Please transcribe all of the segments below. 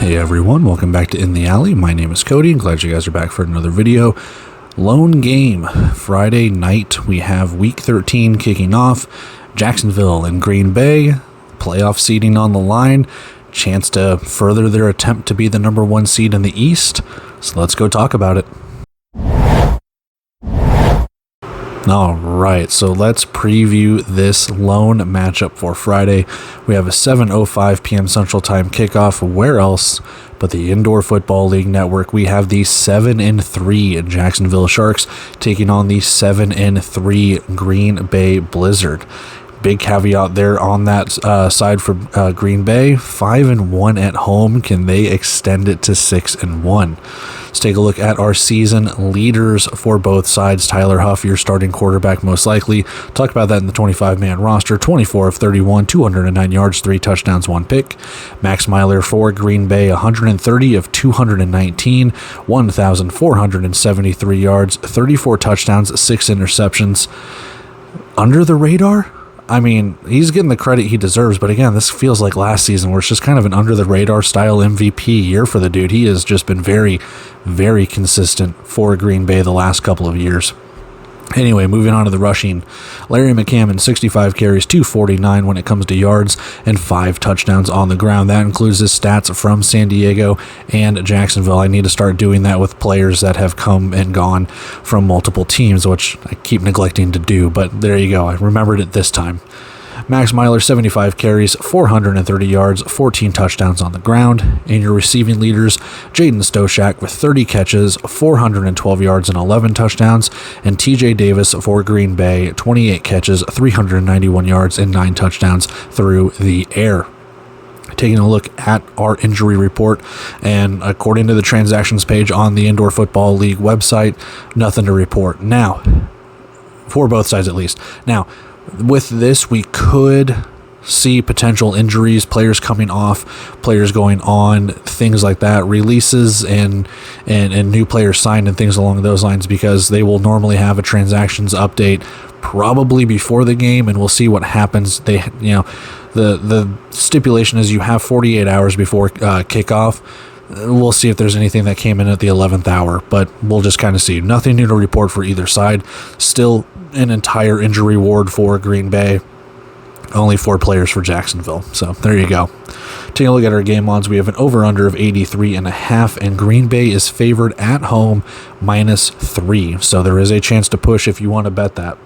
Hey everyone, welcome back to In the Alley. My name is Cody. I'm glad you guys are back for another video. Lone game, Friday night. We have week 13 kicking off. Jacksonville and Green Bay, playoff seeding on the line. Chance to further their attempt to be the number one seed in the East. So let's go talk about it. Alright, so let's preview this lone matchup for Friday. We have a 7:05 p.m. Central Time kickoff. Where else but the Indoor Football League Network? We have the 7-3 Jacksonville Sharks taking on the 7-3 Green Bay Blizzard. Big caveat there on that side for Green Bay. 5-1 at home. Can they extend it to 6-1? Let's take a look at our season leaders for both sides. Tyler Huff, your starting quarterback most likely. Talk about that in the 25-man roster. 24 of 31, 209 yards, 3 touchdowns, 1 pick. Max Myler for Green Bay, 130 of 219, 1,473 yards, 34 touchdowns, 6 interceptions. Under the radar? I mean, he's getting the credit he deserves, but again, this feels like last season where it's just kind of an under-the-radar style MVP year for the dude. He has just been very, very consistent for Green Bay the last couple of years. Anyway, moving on to the rushing. Larry McCammon, 65 carries, 249 when it comes to yards, and 5 touchdowns on the ground. That includes his stats from San Diego and Jacksonville. I need to start doing that with players that have come and gone from multiple teams, which I keep neglecting to do, but there you go. I remembered it this time. Max Myler, 75 carries, 430 yards, 14 touchdowns on the ground. And your receiving leaders, Jaden Stoshak with 30 catches, 412 yards, and 11 touchdowns. And TJ Davis for Green Bay, 28 catches, 391 yards, and 9 touchdowns through the air. Taking a look at our injury report, and according to the transactions page on the Indoor Football League website, nothing to report. Now, for both sides at least. Now, with this, we could see potential injuries, players coming off, players going on, things like that, releases and new players signed and things along those lines, because they will normally have a transactions update probably before the game, and we'll see what happens. The stipulation is you have 48 hours before kickoff. We'll see if there's anything that came in at the 11th hour, but we'll just kind of see. Nothing new to report for either side. Still an entire injury ward for Green Bay. Only 4 players for Jacksonville. So there you go. Taking a look at our game odds, we have an over-under of 83.5, and Green Bay is favored at home -3. So there is a chance to push if you want to bet that.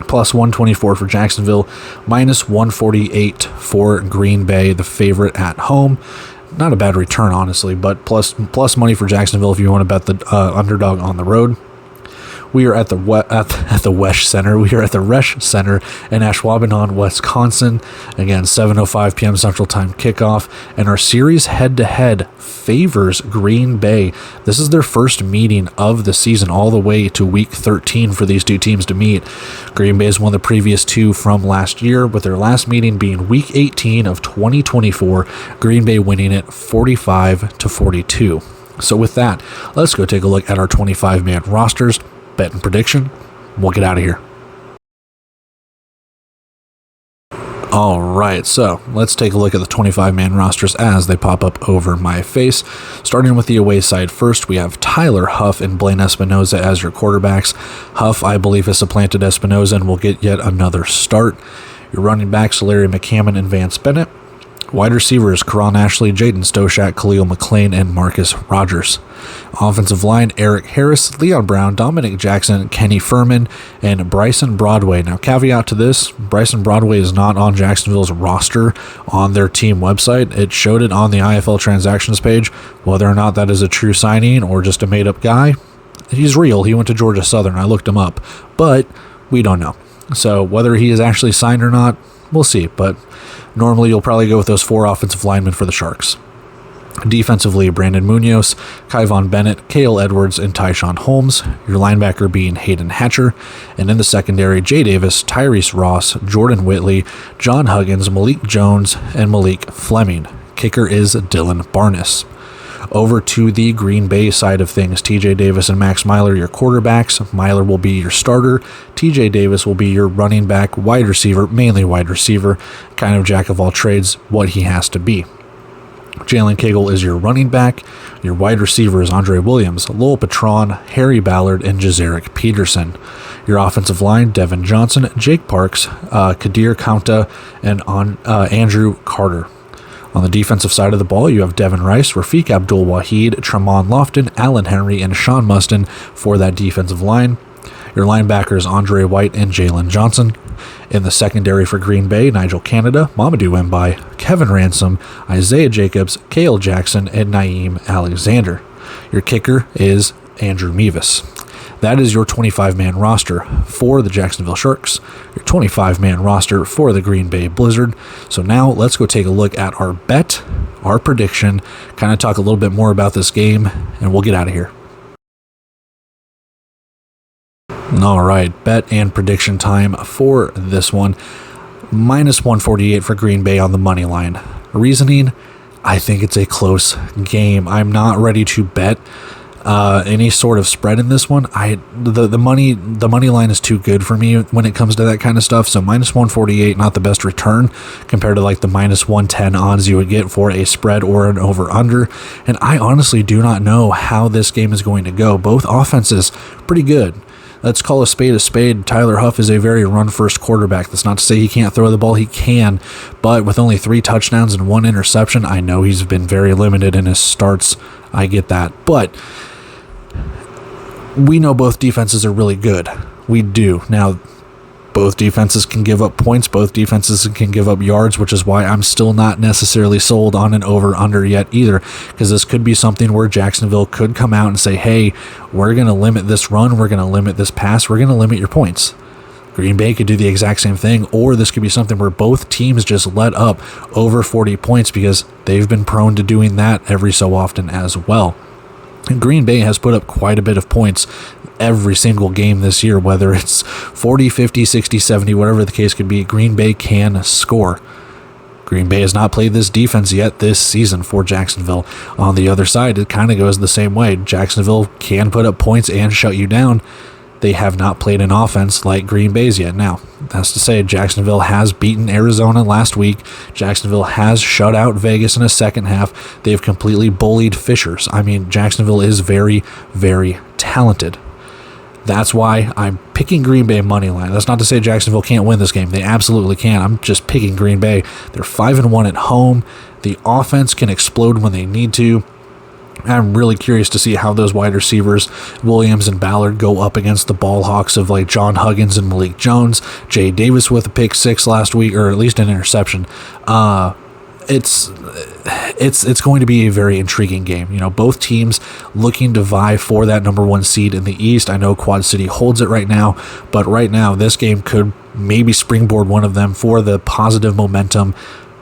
Plus 124 for Jacksonville, -148 for Green Bay, the favorite at home. Not a bad return, honestly, but plus money for Jacksonville if you want to bet the underdog on the road. We are at the Wesh Center. We are at the Resch Center in Ashwaubenon, Wisconsin. Again, 7:05 p.m. Central Time kickoff. And our series head-to-head favors Green Bay. This is their first meeting of the season, all the way to week 13 for these two teams to meet. Green Bay has won the previous 2 from last year, with their last meeting being week 18 of 2024. Green Bay winning it 45-42. So with that, let's go take a look at our 25-man rosters. Bet and prediction. We'll get out of here. All right, so let's take a look at the 25-man rosters as they pop up over my face. Starting with the away side first, we have Tyler Huff and Blaine Espinoza as your quarterbacks. Huff, I believe, has supplanted Espinoza and will get yet another start. Your running backs, Larry McCammon and Vance Bennett. Wide receivers, Karan Ashley, Jaden Stoshak, Khalil McLean, and Marcus Rogers. Offensive line, Eric Harris, Leon Brown, Dominic Jackson, Kenny Furman, and Bryson Broadway. Now, caveat to this, Bryson Broadway is not on Jacksonville's roster on their team website. It showed it on the IFL transactions page. Whether or not that is a true signing or just a made-up guy, he's real. He went to Georgia Southern. I looked him up, but we don't know. So whether he is actually signed or not, we'll see, but normally you'll probably go with those 4 offensive linemen for the Sharks. Defensively, Brandon Munoz, Kyvon Bennett, Cale Edwards, and Tyshawn Holmes. Your linebacker being Hayden Hatcher. And in the secondary, Jay Davis, Tyrese Ross, Jordan Whitley, John Huggins, Malik Jones, and Malik Fleming. Kicker is Dylan Barnes. Over to the Green Bay side of things, TJ Davis and Max Myler, your quarterbacks. Myler will be your starter. TJ Davis will be your running back, wide receiver, mainly wide receiver, kind of jack of all trades, what he has to be. Jalen Cagle is your running back. Your wide receiver is Andre Williams, Lowell Patron, Harry Ballard, and Jazarick Peterson. Your offensive line, Devin Johnson, Jake Parks, Kadir Kaunta, and Andrew Carter. On the defensive side of the ball, you have Devin Rice, Rafiq Abdul-Wahid, Tremont Lofton, Alan Henry, and Sean Mustin for that defensive line. Your linebackers, Andre White and Jalen Johnson. In the secondary for Green Bay, Nigel Canada, Mamadou Mbai, Kevin Ransom, Isaiah Jacobs, Cale Jackson, and Naeem Alexander. Your kicker is Andrew Mevis. That is your 25-man roster for the Jacksonville Sharks, your 25-man roster for the Green Bay Blizzard. So now let's go take a look at our bet, our prediction, kind of talk a little bit more about this game, and we'll get out of here. All right, bet and prediction time for this one. Minus 148 for Green Bay on the money line. Reasoning, I think it's a close game. I'm not ready to bet any sort of spread in this one. The money line is too good for me when it comes to that kind of stuff. So minus 148, not the best return compared to like the minus 110 odds you would get for a spread or an over under. And I honestly do not know how this game is going to go. Both offenses pretty good. Let's call a spade a spade. Tyler Huff is a very run-first quarterback. That's not to say he can't throw the ball. He can. But with only 3 touchdowns and 1 interception, I know he's been very limited in his starts. I get that. But we know both defenses are really good. We do. Now, both defenses can give up points. Both defenses can give up yards, which is why I'm still not necessarily sold on an over-under yet either, because this could be something where Jacksonville could come out and say, hey, we're going to limit this run, we're going to limit this pass, we're going to limit your points. Green Bay could do the exact same thing, or this could be something where both teams just let up over 40 points because they've been prone to doing that every so often as well. And Green Bay has put up quite a bit of points every single game this year, whether it's 40, 50, 60, 70, whatever the case could be. Green Bay can score. Green Bay has not played this defense yet this season for Jacksonville. On the other side, it kind of goes the same way. Jacksonville can put up points and shut you down. They have not played an offense like Green Bay's yet. Now, that's to say, Jacksonville has beaten Arizona last week. Jacksonville has shut out Vegas in the second half. They've completely bullied Fishers. I mean, Jacksonville is very, very talented. That's why I'm picking Green Bay money line. That's not to say Jacksonville can't win this game. They absolutely can. I'm just picking Green Bay. They're 5-1 at home. The offense can explode when they need to. I'm really curious to see how those wide receivers, Williams and Ballard, go up against the ball hawks of like John Huggins and Malik Jones. Jay Davis with a pick 6 last week, or at least an interception. It's going to be a very intriguing game. You know, both teams looking to vie for that number 1 seed in the East. I know Quad City holds it right now, but right now this game could maybe springboard one of them for the positive momentum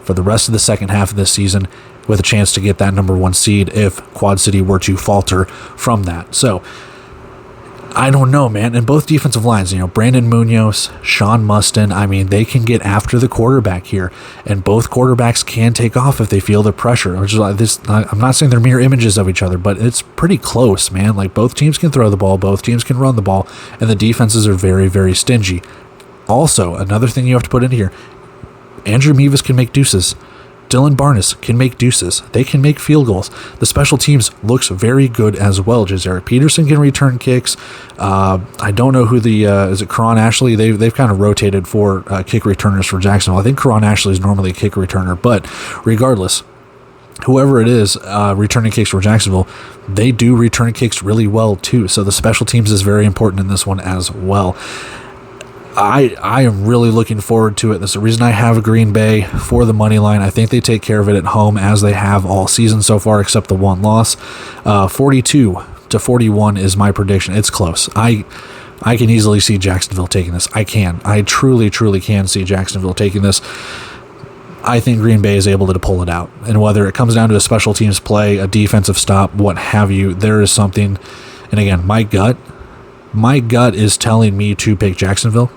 for the rest of the second half of this season, with a chance to get that number 1 seed if Quad City were to falter from that. So, I don't know, man. And both defensive lines, you know, Brandon Munoz, Sean Mustin, I mean, they can get after the quarterback here. And both quarterbacks can take off if they feel the pressure. Which is like this. I'm not saying they're mirror images of each other, but it's pretty close, man. Like, both teams can throw the ball, both teams can run the ball, and the defenses are very, very stingy. Also, another thing you have to put in here, Andrew Mevis can make deuces. Dylan Barnes can make deuces. They can make field goals. The special teams looks very good as well. Jazarick Peterson can return kicks. I don't know who is it Karan Ashley? They've kind of rotated for kick returners for Jacksonville. I think Karan Ashley is normally a kick returner, but regardless, whoever it is returning kicks for Jacksonville, they do return kicks really well too. So the special teams is very important in this one as well. I am really looking forward to it. That's the reason I have Green Bay for the money line. I think they take care of it at home as they have all season so far, except the one loss. 42-41 is my prediction. It's close. I can easily see Jacksonville taking this. I can. I truly, truly can see Jacksonville taking this. I think Green Bay is able to pull it out. And whether it comes down to a special teams play, a defensive stop, what have you, there is something. And again, my gut is telling me to pick Jacksonville.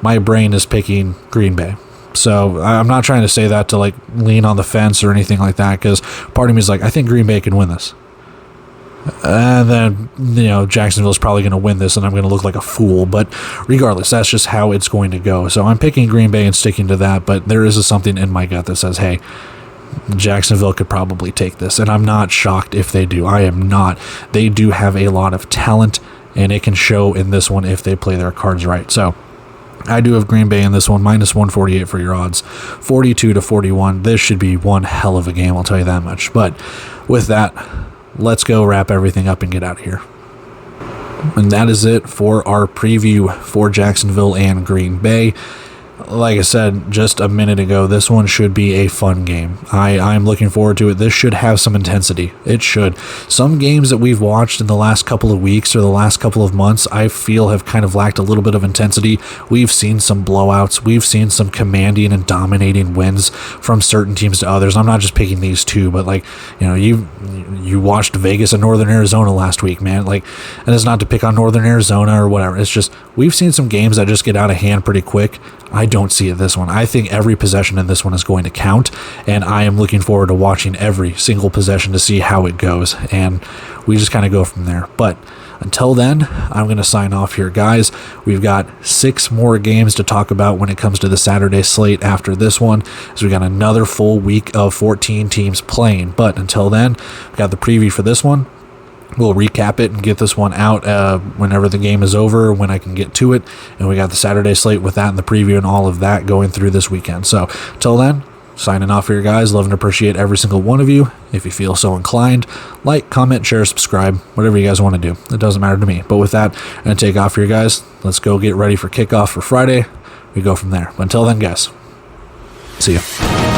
My brain is picking Green Bay. So I'm not trying to say that to like lean on the fence or anything like that, because part of me is like, I think Green Bay can win this. And then, you know, Jacksonville's probably going to win this and I'm going to look like a fool. But regardless, that's just how it's going to go. So I'm picking Green Bay and sticking to that. But there is something in my gut that says, hey, Jacksonville could probably take this, and I'm not shocked if they do. I am not. They do have a lot of talent, and it can show in this one if they play their cards right. So I do have Green Bay in this one, minus 148 for your odds, 42-41. This should be one hell of a game, I'll tell you that much. But with that, let's go wrap everything up and get out of here. And that is it for our preview for Jacksonville and Green Bay. Like I said just a minute ago, this one should be a fun game. I'm looking forward to it. This should have some intensity. It should. Some games that we've watched in the last couple of weeks or the last couple of months, I feel have kind of lacked a little bit of intensity. We've seen some blowouts. We've seen some commanding and dominating wins from certain teams to others. I'm not just picking these two, but like, you watched Vegas and Northern Arizona last week, man. Like, and it's not to pick on Northern Arizona or whatever. It's just we've seen some games that just get out of hand pretty quick. I don't see it this one. I think every possession in this one is going to count, and I am looking forward to watching every single possession to see how it goes, and we just kind of go from there. But until then, I'm going to sign off here, guys. We've got 6 more games to talk about when it comes to the Saturday slate after this one, so we got another full week of 14 teams playing. But until then, we got the preview for this one. We'll recap it and get this one out whenever the game is over, when I can get to it. And we got the Saturday slate with that and the preview and all of that going through this weekend. So, till then, signing off here, guys. Love and appreciate every single one of you. If you feel so inclined, like, comment, share, subscribe, whatever you guys want to do. It doesn't matter to me. But with that, I'm going to take off here, guys. Let's go get ready for kickoff for Friday. We go from there. But until then, guys, see ya.